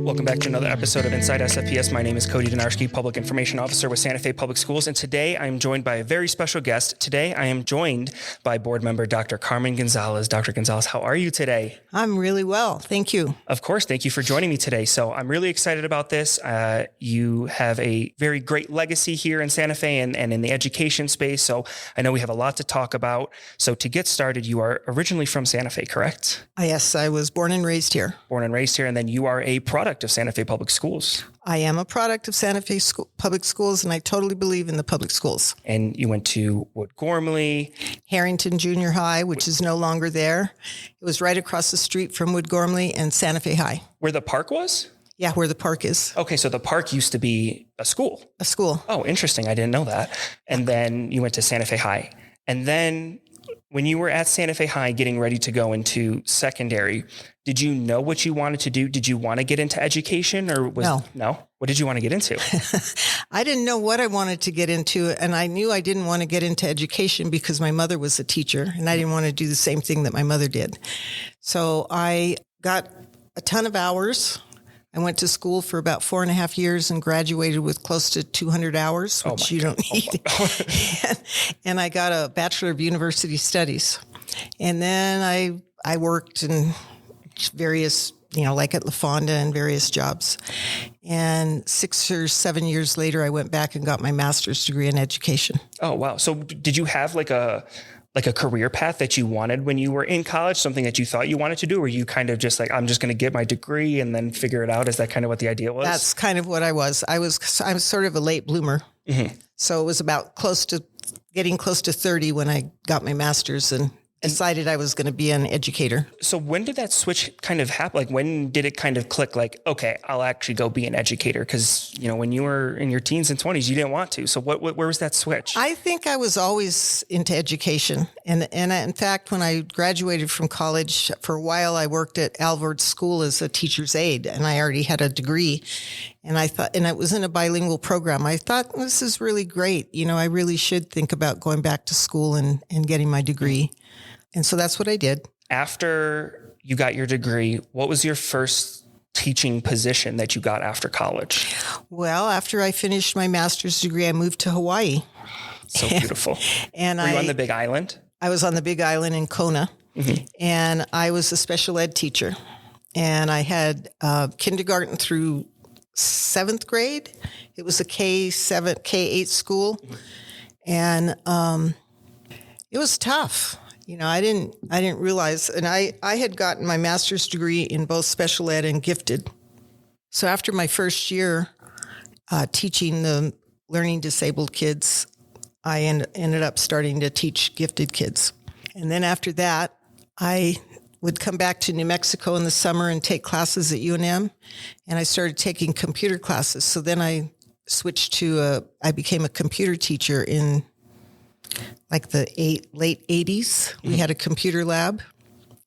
Welcome back to another episode of Inside SFPS. My name is Cody Donarski, Public Information Officer with Santa Fe Public Schools, and today I'm joined by a very special guest. Today I am joined by board member Dr. Carmen Gonzales. Dr. Gonzales, how are you today? I'm really well. Thank you. Of course. Thank you for joining me today. So I'm really excited about this. You have a very great legacy here in Santa Fe and in the education space. So I know we have a lot to talk about. So to get started, you are originally from Santa Fe, correct? Yes, I was born and raised here. Born and raised here. And then you are a product of Santa Fe Public Schools. I am a product of Santa Fe Public Schools, and I totally believe in the public schools. And you went to Wood Gormley. Harrington Junior High, which is no longer there. It was right across the street from Wood Gormley and Santa Fe High. Where the park was? Yeah, where the park is. Okay, so the park used to be a school. A school. Oh, interesting. I didn't know that. And then you went to Santa Fe High. And then when you were at Santa Fe High getting ready to go into secondary, did you know what you wanted to do? Did you want to get into education or no? What did you want to get into? I didn't know what I wanted to get into, and I knew I didn't want to get into education because my mother was a teacher and I didn't want to do the same thing that my mother did. So I got a ton of hours. I went to school for about 4.5 years and graduated with close to 200 hours, which you don't need. And I got a Bachelor of University Studies. And then I worked in various, like at La Fonda and various jobs. And 6 or 7 years later, I went back and got my master's degree in education. Oh, wow. So did you have like a career path that you wanted when you were in college, something that you thought you wanted to do? Or were you kind of just like, I'm just going to get my degree and then figure it out? Is that kind of what the idea was? That's kind of what I was. I was sort of a late bloomer. Mm-hmm. So it was about getting close to 30 when I got my master's and decided I was going to be an educator. So when did that switch kind of happen? Like when did it kind of click like, okay, I'll actually go be an educator? Because, when you were in your teens and 20s, you didn't want to. So where was that switch? I think I was always into education. And in fact, when I graduated from college, for a while, I worked at Alvord School as a teacher's aide, and I already had a degree. And I thought, and it was in a bilingual program. I thought, this is really great. I really should think about going back to school and getting my degree. And so that's what I did. After you got your degree, what was your first teaching position that you got after college? Well, after I finished my master's degree, I moved to Hawaii. So beautiful. And were you on the Big Island? I was on the Big Island in Kona, and I was a special ed teacher. And I had kindergarten through 7th grade. It was a K-8 school. And it was tough. I didn't realize, and I had gotten my master's degree in both special ed and gifted. So after my first year teaching the learning disabled kids, I ended up starting to teach gifted kids. And then after that, I would come back to New Mexico in the summer and take classes at UNM, and I started taking computer classes. So then I switched I became a computer teacher in like the late 80s. We had a computer lab.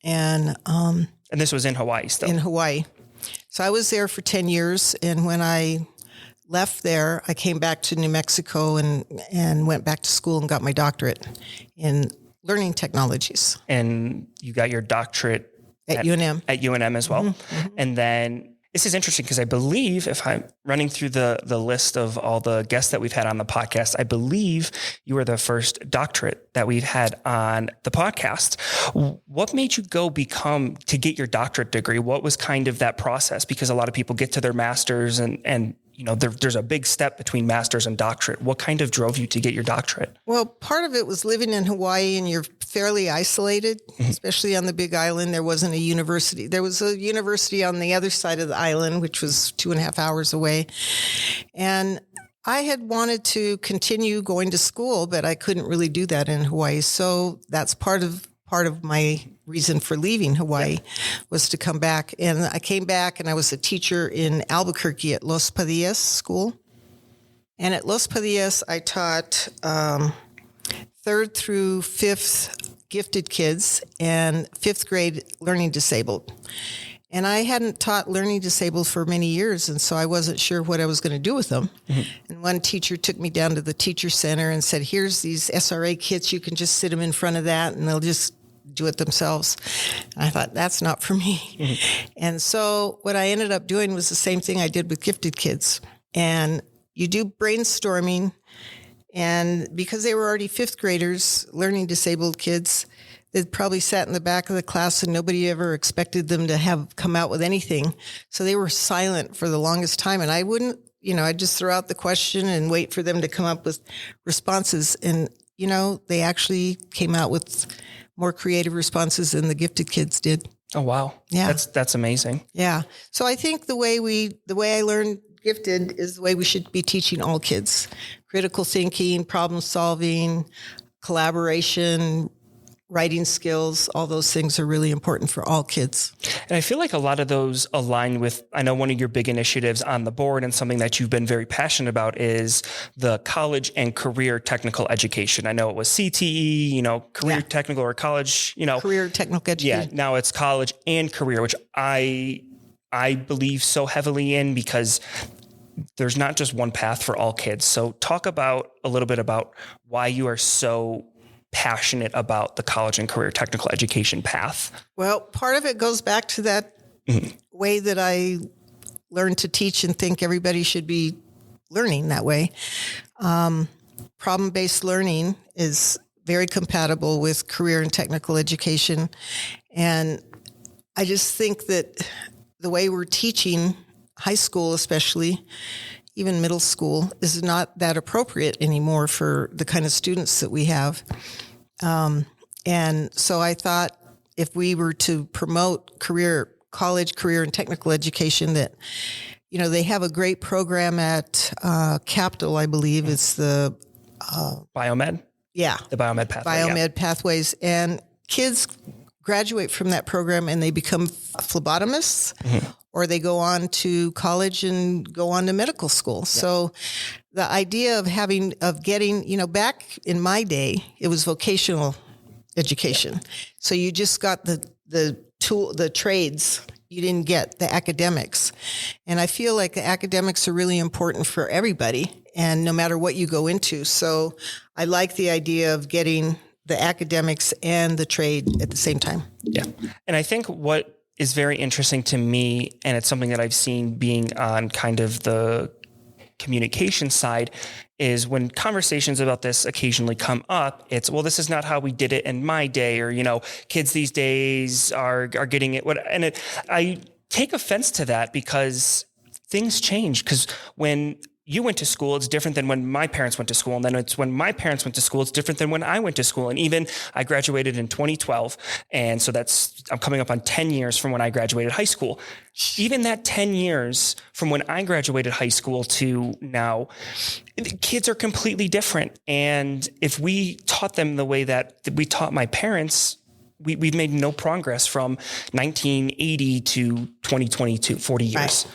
And this was in Hawaii still? In Hawaii. So I was there for 10 years. And when I left there, I came back to New Mexico and went back to school and got my doctorate in learning technologies. And you got your doctorate at UNM. At UNM as well. Mm-hmm. And then this is interesting because I believe, if I'm running through the list of all the guests that we've had on the podcast, I believe you were the first doctorate that we've had on the podcast. What made you to get your doctorate degree? What was kind of that process? Because a lot of people get to their master's and there's a big step between master's and doctorate. What kind of drove you to get your doctorate? Well, part of it was living in Hawaii, and you're fairly isolated, especially on the Big Island. There wasn't a university. There was a university on the other side of the island, which was 2.5 hours away. And I had wanted to continue going to school, but I couldn't really do that in Hawaii. So that's part of my reason for leaving Hawaii was to come back. And I came back and I was a teacher in Albuquerque at Los Padillas School. And at Los Padillas, I taught 3rd through 5th gifted kids and 5th grade learning disabled. And I hadn't taught learning disabled for many years, and so I wasn't sure what I was going to do with them. Mm-hmm. And one teacher took me down to the teacher center and said, here's these SRA kits. You can just sit them in front of that, and they'll just do it themselves. And I thought, that's not for me. Mm-hmm. And so what I ended up doing was the same thing I did with gifted kids. And you do brainstorming. And because they were already fifth graders, learning disabled kids, they'd probably sat in the back of the class and nobody ever expected them to have come out with anything. So they were silent for the longest time. And I wouldn't, I'd just throw out the question and wait for them to come up with responses. And, they actually came out with more creative responses than the gifted kids did. Oh, wow. Yeah. That's amazing. Yeah. So I think the way I learned gifted is the way we should be teaching all kids. Critical thinking, problem solving, collaboration, writing skills, all those things are really important for all kids. And I feel like a lot of those align with, I know one of your big initiatives on the board and something that you've been very passionate about is the college and career technical education. I know it was CTE, career technical or college, Career technical education. Yeah, now it's college and career, which I believe so heavily in because there's not just one path for all kids. So talk a little bit about why you are so passionate about the college and career technical education path. Well, part of it goes back to that way that I learned to teach and think everybody should be learning that way. Problem-based learning is very compatible with career and technical education. And I just think that the way we're teaching high school, especially, even middle school, is not that appropriate anymore for the kind of students that we have. And so I thought if we were to promote college, career, and technical education that, they have a great program at Capital, I believe. It's the Biomed? Yeah. The Biomed pathway. Biomed pathways. And kids graduate from that program and they become phlebotomists. Mm-hmm. Or they go on to college and go on to medical school. Yeah. So the idea of getting, back in my day, it was vocational education. Yeah. So you just got the trades. You didn't get the academics. And I feel like the academics are really important for everybody and no matter what you go into. So I like the idea of getting the academics and the trade at the same time. Yeah. And I think what is very interesting to me, and it's something that I've seen being on kind of the communication side, is when conversations about this occasionally come up, it's, well, this is not how we did it in my day, or, kids these days are getting it. I take offense to that because things change. Because when you went to school, it's different than when my parents went to school. And then it's when my parents went to school, it's different than when I went to school. And even I graduated in 2012. And so I'm coming up on 10 years from when I graduated high school. Even that 10 years from when I graduated high school to now, kids are completely different. And if we taught them the way that we taught my parents, we've made no progress from 1980 to 2022, 40 years. Right.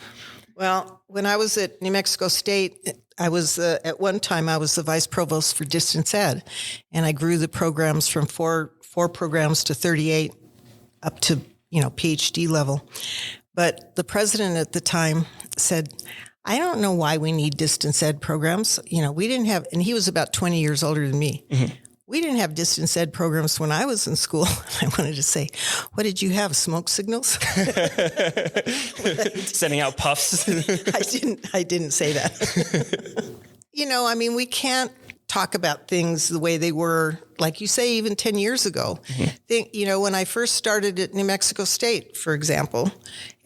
Well, when I was at New Mexico State, I was at one time I was the vice provost for distance ed, and I grew the programs from four programs to 38 up to PhD level. But the president at the time said, "I don't know why we need distance ed programs. We didn't have," and he was about 20 years older than me. Mm-hmm. We didn't have distance ed programs when I was in school. I wanted to say, what did you have, smoke signals? Sending out puffs? I didn't say that. We can't talk about things the way they were, like you say, even 10 years ago. Mm-hmm. When I first started at New Mexico State, for example,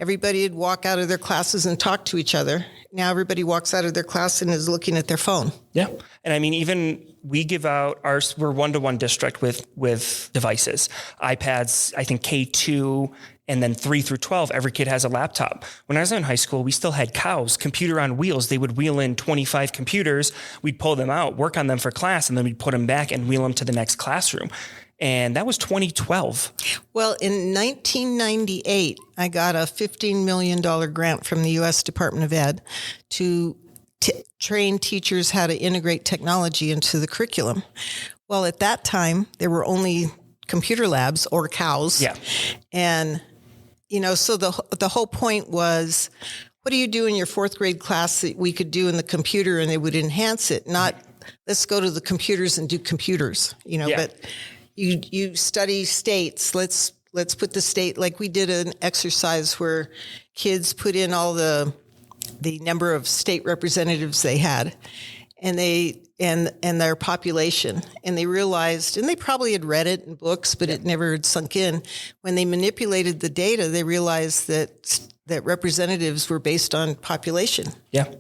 everybody would walk out of their classes and talk to each other. Now everybody walks out of their class and is looking at their phone. Yeah. And even we give out we're 1-to-1 district with devices, iPads, I think K2, and then 3 through 12, every kid has a laptop. When I was in high school, we still had cows, computer on wheels. They would wheel in 25 computers. We'd pull them out, work on them for class, and then we'd put them back and wheel them to the next classroom. And that was 2012. Well, in 1998, I got a $15 million grant from the U.S. Department of Ed to train teachers how to integrate technology into the curriculum. Well, at that time, there were only computer labs or cows. Yeah. And, so the whole point was, what do you do in your fourth grade class that we could do in the computer and they would enhance it? Not, let's go to the computers and do computers, But, you study states. Let's put the state, like we did an exercise where kids put in all the number of state representatives they had, and their population, and they realized, and they probably had read it in books, but it never had sunk in. When they manipulated the data, they realized that representatives were based on population. Yeah.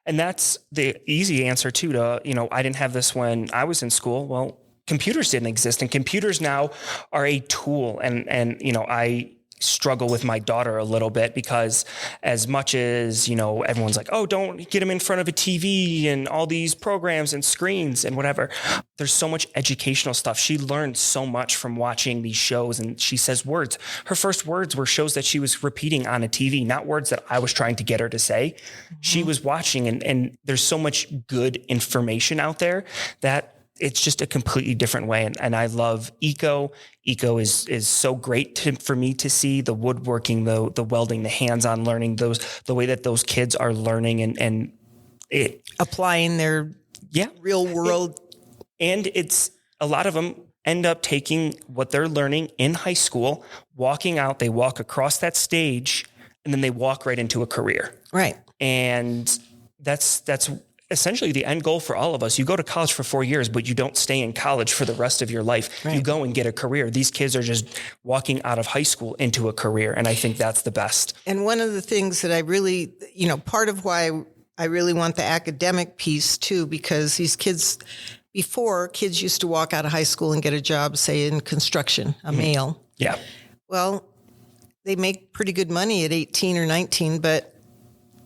And that's the easy answer too to, I didn't have this when I was in school. Well, computers didn't exist, and computers now are a tool. And I struggle with my daughter a little bit because as much as, everyone's like, oh, don't get them in front of a TV and all these programs and screens and whatever. There's so much educational stuff. She learned so much from watching these shows, and she says words. Her first words were shows that she was repeating on a TV, not words that I was trying to get her to say. Mm-hmm. She was watching, and there's so much good information out there that it's just a completely different way. And I love eco. Eco is so great for me to see the woodworking, the welding, the hands-on learning, the way that those kids are learning and it applying their real world. And it's a lot of them end up taking what they're learning in high school, walking out, they walk across that stage, and then they walk right into a career. Right. And that's essentially the end goal for all of us. You go to college for 4 years, but you don't stay in college for the rest of your life. Right. You go and get a career. These kids are just walking out of high school into a career. And I think that's the best. And one of the things that I really, part of why I really want the academic piece too, because these kids, before, kids used to walk out of high school and get a job, say in construction, a male. Yeah. Well, they make pretty good money at 18 or 19, but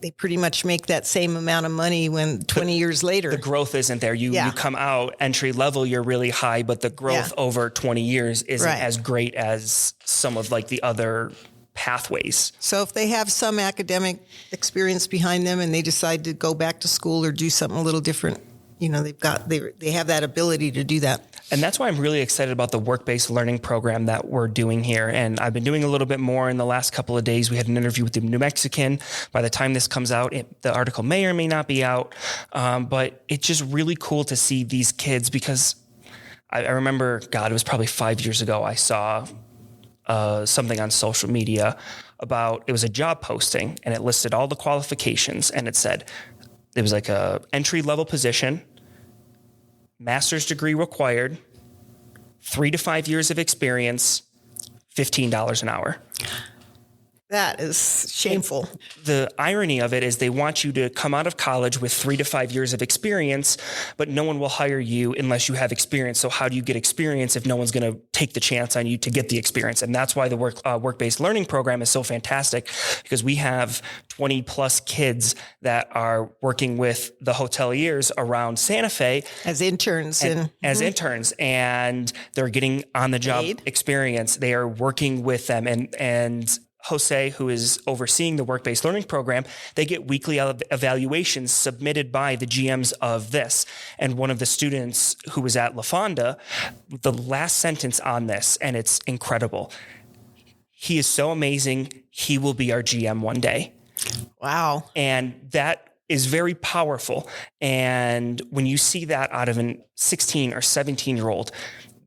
they pretty much make that same amount of money when 20 years later. The growth isn't there. You come out entry level, you're really high, but the growth over 20 years isn't as great as some of like the other pathways. So if they have some academic experience behind them and they decide to go back to school or do something a little different, they have that ability to do that. And that's why I'm really excited about the work-based learning program that we're doing here. And I've been doing a little bit more in the last couple of days. We had an interview with the New Mexican. By the time this comes out, the article may or may not be out. But it's just really cool to see these kids because I remember, it was probably 5 years ago, I saw something on social media it was a job posting, and it listed all the qualifications, and it said, it was like a entry-level position, master's degree required, 3 to 5 years of experience, $15 an hour. That is shameful. The irony of it is they want you to come out of college with 3 to 5 years of experience, but no one will hire you unless you have experience. So how do you get experience if no one's going to take the chance on you to get the experience? And that's why the work-based learning program is so fantastic, because we have 20 plus kids that are working with the hoteliers around Santa Fe as interns interns, and they're getting on the job experience. They are working with them, and Jose, who is overseeing the work-based learning program, they get weekly evaluations submitted by the GMs of this. And one of the students who was at La Fonda, the last sentence on this, and it's incredible. He is so amazing. He will be our GM one day. Wow. And that is very powerful. And when you see that out of a 16 or 17-year-old,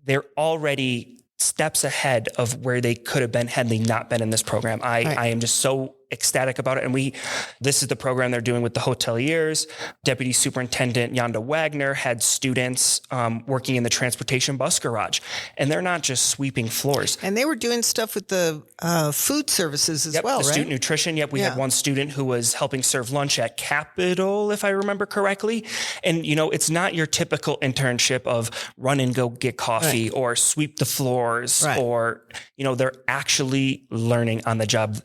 they're already steps ahead of where they could have been had they not been in this program. I am just so ecstatic about it. And this is the program they're doing with the hoteliers. Deputy Superintendent Yonda Wagner had students working in the transportation bus garage, and they're not just sweeping floors. And they were doing stuff with the food services as well, right? Student nutrition. Yep. We had one student who was helping serve lunch at Capitol, if I remember correctly. And, it's not your typical internship of run and go get coffee or sweep the floors or, they're actually learning on the job.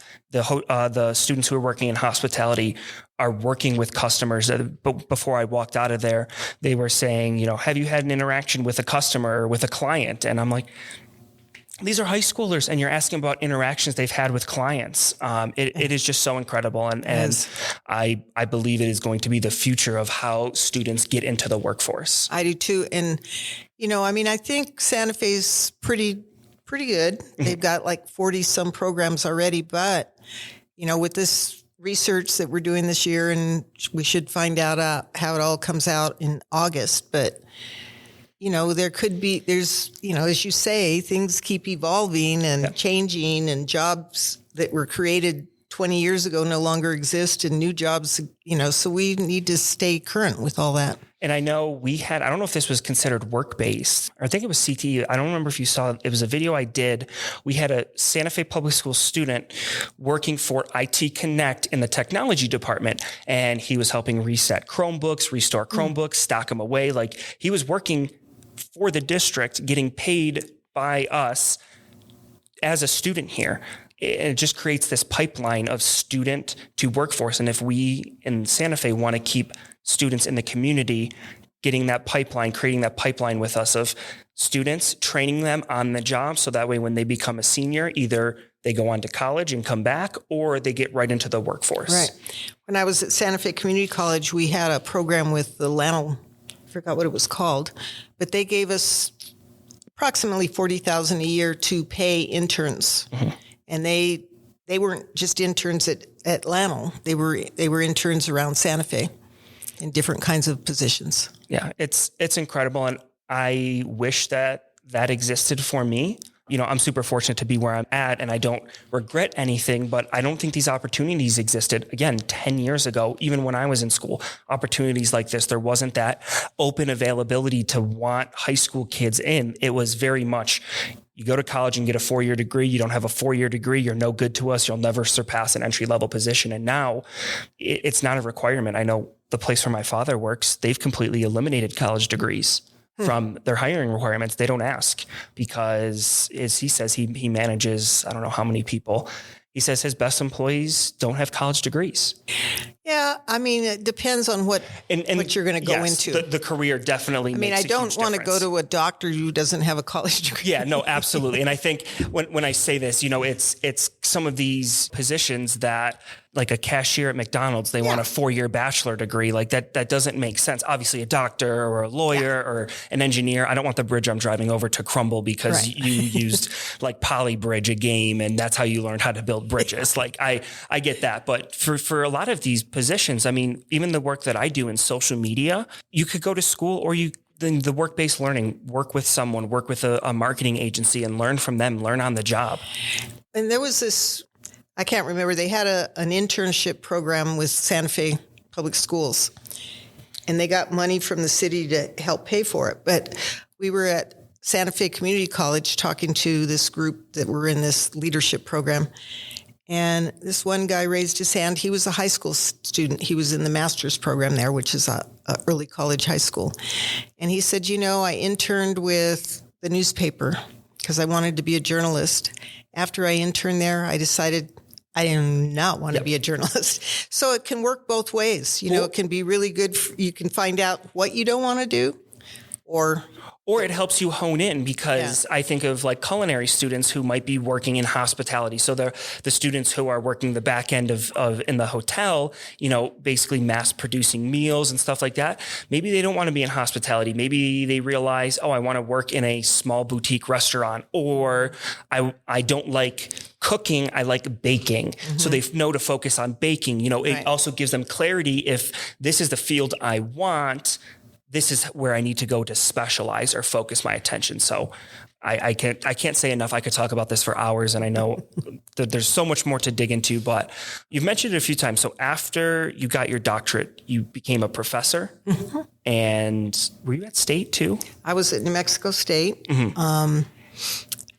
The students who are working in hospitality are working with customers. But before I walked out of there, they were saying, have you had an interaction with a customer or with a client? And I'm like, these are high schoolers, and you're asking about interactions they've had with clients. It is just so incredible. And I believe it is going to be the future of how students get into the workforce. I do too. And, I think Santa Fe's pretty good. They've got like 40 some programs already, but with this research that we're doing this year, and we should find out how it all comes out in August. But, there could be, as you say, things keep evolving and changing, and jobs that were created 20 years ago no longer exist, and new jobs, so we need to stay current with all that. And I know I don't know if this was considered work-based, or I think it was CTE. I don't remember if you saw, it was a video I did. We had a Santa Fe Public School student working for IT Connect in the technology department. And he was helping reset Chromebooks, restore Chromebooks, stock them away. Like, he was working for the district, getting paid by us as a student here. It just creates this pipeline of student to workforce. And if we in Santa Fe want to keep students in the community, getting that pipeline, creating that pipeline with us of students, training them on the job. So that way, when they become a senior, either they go on to college and come back, or they get right into the workforce. Right. When I was at Santa Fe Community College, we had a program with the Lano, I forgot what it was called, but they gave us approximately $40,000 a year to pay interns. Mm-hmm. And they weren't just interns at Lano. They were interns around Santa Fe in different kinds of positions. Yeah, it's incredible. And I wish that existed for me. I'm super fortunate to be where I'm at, and I don't regret anything, but I don't think these opportunities existed, again, 10 years ago, even when I was in school. Opportunities like this, there wasn't that open availability to want high school kids in. It was very much, you go to college and get a 4-year degree. You don't have a 4-year degree, you're no good to us. You'll never surpass an entry-level position. And now it's not a requirement. I know the place where my father works, they've completely eliminated college degrees from their hiring requirements. They don't ask, because, as he says, he manages, I don't know how many people. He says his best employees don't have college degrees. Yeah, I mean, it depends on what you're going to go into. The career definitely makes a huge difference. I don't want to go to a doctor who doesn't have a college degree. Yeah, no, absolutely. And I think when I say this, it's some of these positions that, like a cashier at McDonald's, they want a 4-year bachelor degree. Like that doesn't make sense. Obviously, a doctor or a lawyer or an engineer. I don't want the bridge I'm driving over to crumble because you used like Poly Bridge, a game, and that's how you learned how to build bridges. Like I get that. But for a lot of these positions, I mean, even the work that I do in social media, you could go to school, or the work-based learning, work with someone, work with a marketing agency and learn from them, learn on the job. And there was this, I can't remember, they had an internship program with Santa Fe Public Schools, and they got money from the city to help pay for it. But we were at Santa Fe Community College talking to this group that were in this leadership program. And this one guy raised his hand. He was a high school student. He was in the master's program there, which is a early college high school. And he said, I interned with the newspaper because I wanted to be a journalist. After I interned there, I decided I do not want to be a journalist. So it can work both ways. It can be really good. You can find out what you don't want to do, or it helps you hone in, because I think of like culinary students who might be working in hospitality. So the students who are working the back end of in the hotel, basically mass producing meals and stuff like that. Maybe they don't want to be in hospitality. Maybe they realize, I want to work in a small boutique restaurant, or I don't like cooking, I like baking. Mm-hmm. So they know to focus on baking. It also gives them clarity. If this is the field I want, this is where I need to go to specialize or focus my attention. So I can't say enough. I could talk about this for hours, and I know that there's so much more to dig into, but you've mentioned it a few times. So after you got your doctorate, you became a professor. Mm-hmm. And were you at State too? I was at New Mexico State. Mm-hmm.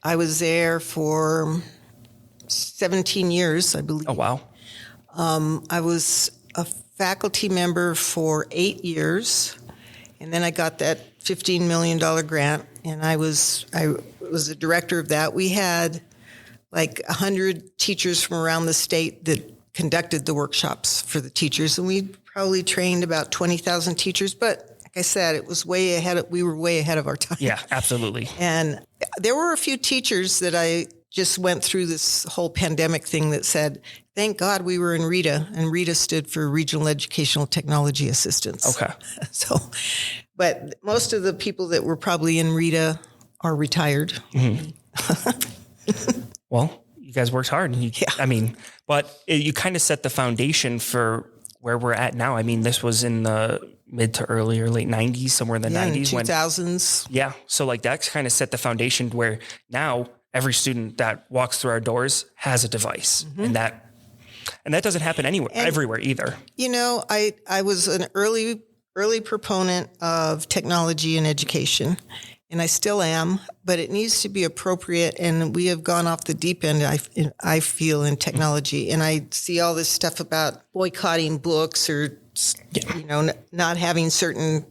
I was there for 17 years, I believe. Oh, wow. I was a faculty member for 8 years. And then I got that $15 million grant, and I was the director of that. We had like 100 teachers from around the state that conducted the workshops for the teachers, and we probably trained about 20,000 teachers. But like I said, it was we were way ahead of our time. Yeah, absolutely. And there were a few teachers that I just went through this whole pandemic thing that said, thank God we were in RETA, and RETA stood for Regional Educational Technology Assistance. Okay. But most of the people that were probably in RETA are retired. Mm-hmm. Well, you guys worked hard. But you kind of set the foundation for where we're at now. I mean, this was in the mid to early or late 90s, somewhere in the 90s. 2000s. Yeah. So like that kind of set the foundation where now every student that walks through our doors has a device, and that doesn't happen everywhere either. You know, I was an early proponent of technology in education, and I still am, but it needs to be appropriate. And we have gone off the deep end, I feel, in technology. And I see all this stuff about boycotting books or, you know, not having certain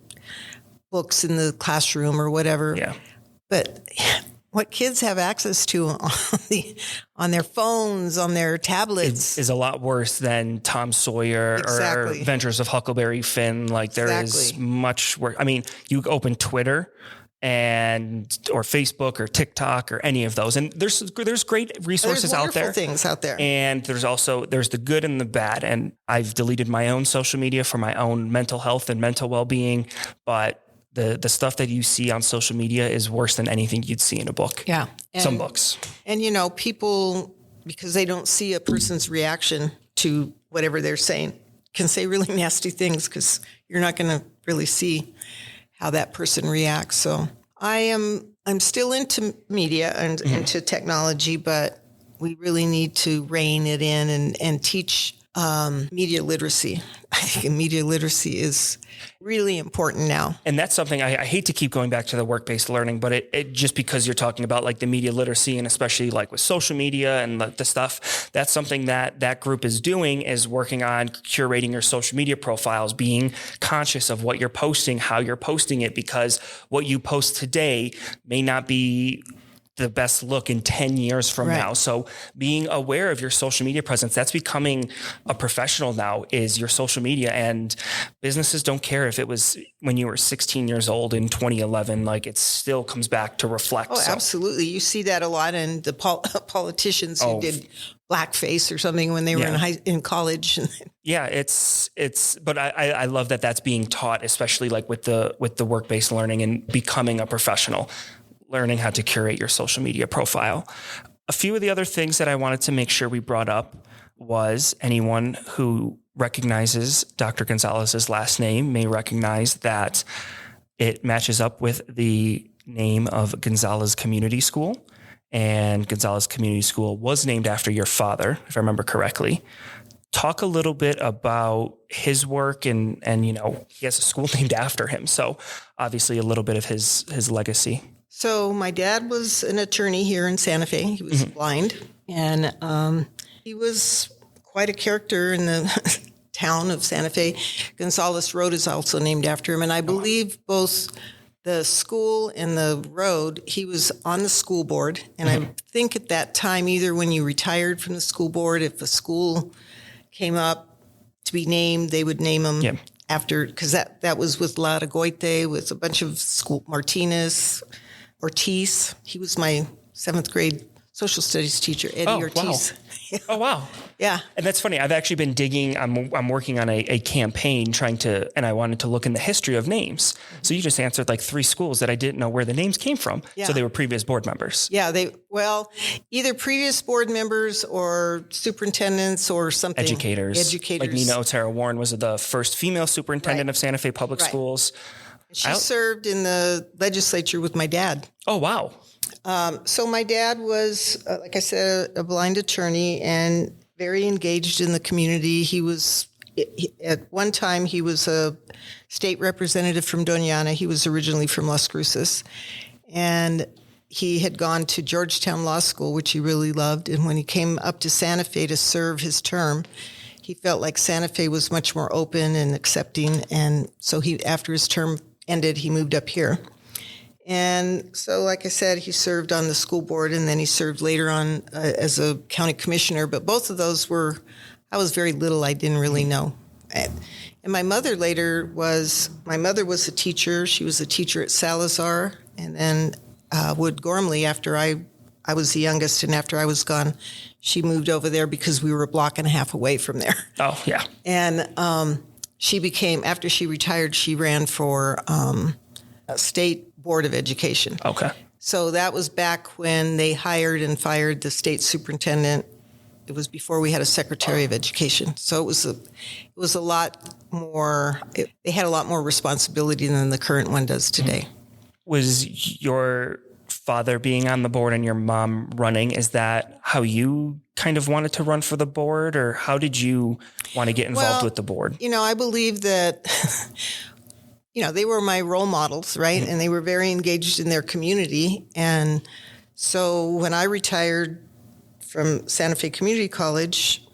books in the classroom or whatever. Yeah. But what kids have access to on their phones, on their tablets, is a lot worse than Tom Sawyer or Adventures of Huckleberry Finn. Like there is much worse. I mean, you open Twitter or Facebook or TikTok or any of those, and there's great resources out there. Things out there, and there's the good and the bad. And I've deleted my own social media for my own mental health and mental well-being, but the stuff that you see on social media is worse than anything you'd see in a book. Yeah. Some books. And, you know, people, because they don't see a person's reaction to whatever they're saying, can say really nasty things because you're not going to really see how that person reacts. So I'm still into media and into technology, but we really need to rein it in and teach media literacy. I think media literacy is really important now. And that's something I hate to keep going back to the work-based learning, but it just because you're talking about like the media literacy and especially like with social media and the stuff, that's something that group is doing, is working on curating your social media profiles, being conscious of what you're posting, how you're posting it, because what you post today may not be the best look in 10 years from now. So being aware of your social media presence, that's becoming a professional now, is your social media. And businesses don't care if it was when you were 16 years old in 2011, like it still comes back to reflect. Oh, absolutely. You see that a lot in the politicians who did blackface or something when they were in college. Yeah, but I love that that's being taught, especially like with the work-based learning and becoming a professional, learning how to curate your social media profile. A few of the other things that I wanted to make sure we brought up was anyone who recognizes Dr. Gonzalez's last name may recognize that it matches up with the name of Gonzales Community School. And Gonzales Community School was named after your father, if I remember correctly. Talk a little bit about his work and you know, he has a school named after him. So obviously a little bit of his legacy. So my dad was an attorney here in Santa Fe. He was blind, and he was quite a character in the town of Santa Fe. Gonzales Road is also named after him, and I believe both the school and the road, he was on the school board. And I think at that time, either when you retired from the school board, if a school came up to be named, they would name him after, because that was with La de Goite, with a bunch of school, Ortiz. He was my 7th grade social studies teacher, Eddie Ortiz. Wow. Oh, wow. Yeah. And that's funny. I've actually been digging. I'm working on a campaign and I wanted to look in the history of names. So you just answered like 3 schools that I didn't know where the names came from. Yeah. So they were previous board members. Yeah. Either previous board members or superintendents or something. Educators. Like Nina Otero Warren was the first female superintendent of Santa Fe Public Schools. She served in the legislature with my dad. Oh, wow. So my dad was, like I said, a blind attorney and very engaged in the community. At one time, he was a state representative from Doñana. He was originally from Las Cruces. And he had gone to Georgetown Law School, which he really loved. And when he came up to Santa Fe to serve his term, he felt like Santa Fe was much more open and accepting. And so after his term ended, he moved up here. And so, like I said, he served on the school board, and then he served later on as a county commissioner. But both of those I was very little. I didn't really know. And my mother was a teacher. She was a teacher at Salazar, and then Wood Gormley after I was the youngest, and after I was gone, she moved over there because we were a block and a half away from there. Oh, yeah. And after she retired, she ran for a state board of education. Okay. So that was back when they hired and fired the state superintendent It was before we had a Secretary of Education. So it was a lot more, they had a lot more responsibility than the current one does today. Was your father being on the board and your mom running, is that how you kind of wanted to run for the board, or how did you want to get involved with the board? I believe that, they were my role models, right? And they were very engaged in their community. And so when I retired from Santa Fe Community College,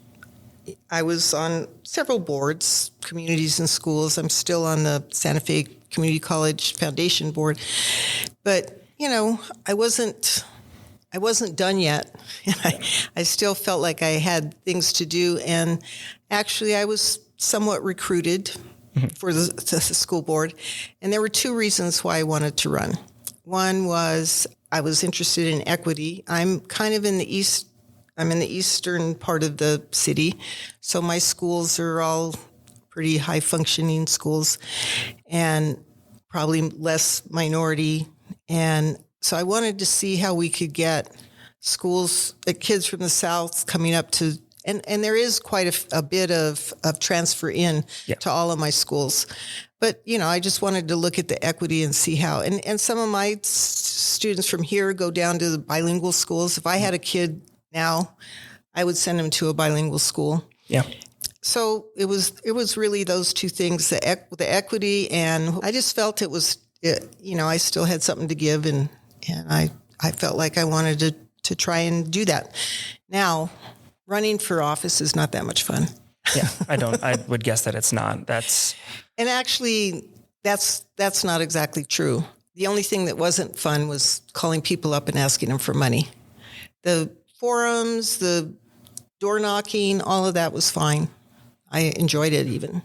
I was on several boards, communities and schools. I'm still on the Santa Fe Community College Foundation Board. But, I wasn't done yet. I still felt like I had things to do. And actually, I was somewhat recruited for the school board. And there were two reasons why I wanted to run. One was I was interested in equity. I'm kind of in the east. I'm in the eastern part of the city. So my schools are all pretty high functioning schools and probably less minority. And so I wanted to see how we could get schools, kids from the South coming up to, and there is quite a bit of transfer in to all of my schools. But, I just wanted to look at the equity and see how, and some of my students from here go down to the bilingual schools. If I had a kid now, I would send him to a bilingual school. Yeah. So it was really those two things, the equity, and I just felt I still had something to give, and I felt like I wanted to try and do that. Now, running for office is not that much fun. Yeah, I would guess that it's not. And actually, that's not exactly true. The only thing that wasn't fun was calling people up and asking them for money. The forums, the door knocking, all of that was fine. I enjoyed it, even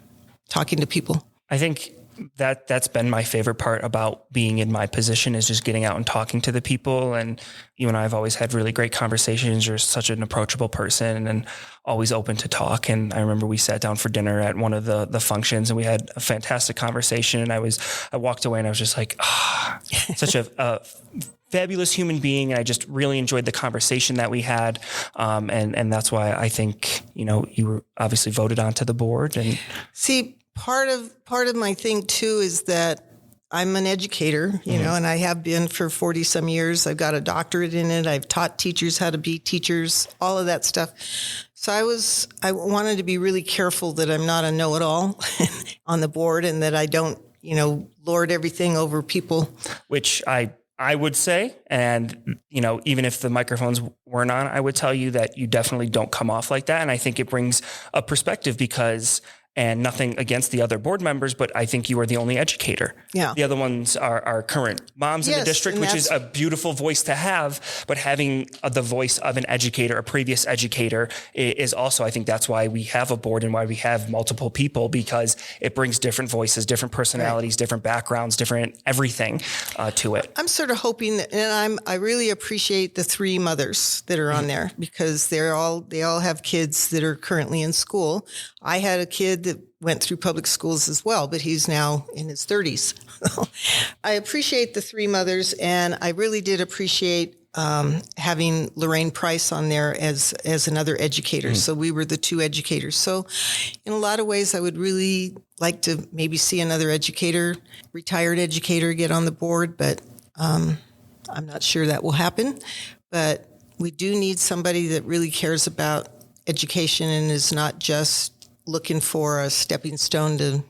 talking to people. I think that's been my favorite part about being in my position, is just getting out and talking to the people. And you and I have always had really great conversations. You're such an approachable person and always open to talk. And I remember we sat down for dinner at one of the functions and we had a fantastic conversation. And I walked away and I was just like, such a fabulous human being. And I just really enjoyed the conversation that we had. And that's why I think, you were obviously voted onto the board. And see, part of my thing too is that I'm an educator, and I have been for 40 some years. I've got a doctorate in it. I've taught teachers how to be teachers, all of that stuff. So I wanted to be really careful that I'm not a know-it-all on the board, and that I don't, lord everything over people. Which I would say, and, even if the microphones weren't on, I would tell you that you definitely don't come off like that. And I think it brings a perspective and nothing against the other board members, but I think you are the only educator. Yeah. The other ones are current moms in the district, which is a beautiful voice to have, but having the voice of an educator, a previous educator, is also, I think that's why we have a board and why we have multiple people, because it brings different voices, different personalities, different backgrounds, different everything to it. I'm sort of hoping that, and I really appreciate the three mothers that are on there, because they all have kids that are currently in school. I had a kid that went through public schools as well, but he's now in his 30s. I appreciate the three mothers, and I really did appreciate having Lorraine Price on there as another educator. So we were the two educators. So in a lot of ways, I would really like to maybe see another educator, retired educator, get on the board, but I'm not sure that will happen. But we do need somebody that really cares about education and is not just looking for a stepping stone to.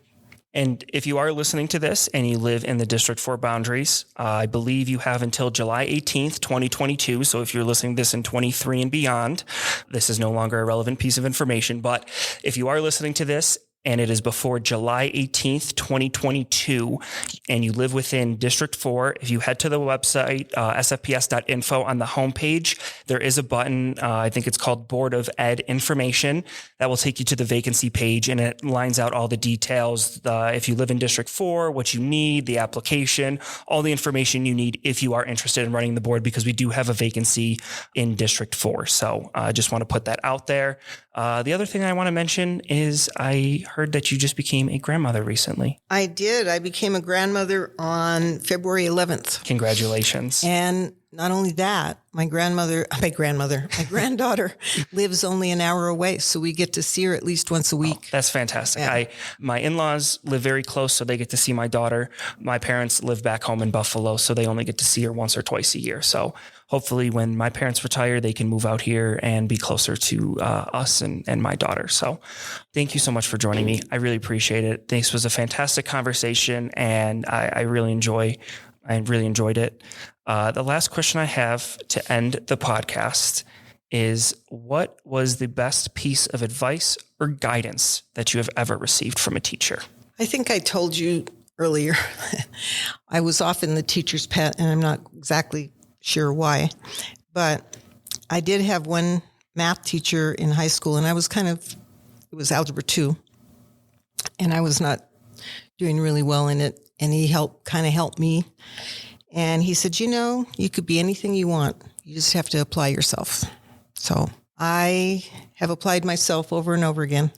And if you are listening to this and you live in the District 4 boundaries, I believe you have until July 18th, 2022. So if you're listening to this in 23 and beyond, this is no longer a relevant piece of information. But if you are listening to this and it is before July 18th, 2022, and you live within District 4, if you head to the website, sfps.info, on the homepage, there is a button, I think it's called Board of Ed Information, that will take you to the vacancy page, and it lines out all the details, if you live in District 4, what you need, the application, all the information you need if you are interested in running the board, because we do have a vacancy in District 4. So I just want to put that out there. The other thing I want to mention is I heard that you just became a grandmother recently. I did. I became a grandmother on February 11th. Congratulations. And not only that, my granddaughter lives only an hour away. So we get to see her at least once a week. Oh, that's fantastic. Yeah. My in-laws live very close, so they get to see my daughter. My parents live back home in Buffalo, so they only get to see her once or twice a year. So hopefully when my parents retire, they can move out here and be closer to us and my daughter. So thank you so much for joining me. I really appreciate it. This was a fantastic conversation, and I really enjoyed it. The last question I have to end the podcast is, what was the best piece of advice or guidance that you have ever received from a teacher? I think I told you earlier, I was often the teacher's pet, and I'm not exactly sure why, but I did have one math teacher in high school, and it was Algebra 2, and I was not doing really well in it, and he helped me. And he said, you could be anything you want. You just have to apply yourself. So I have applied myself over and over again.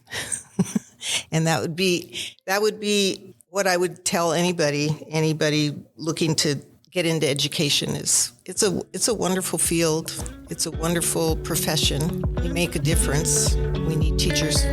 And that would be what I would tell anybody looking to get into education. Is it's a wonderful field. It's a wonderful profession. You make a difference. We need teachers.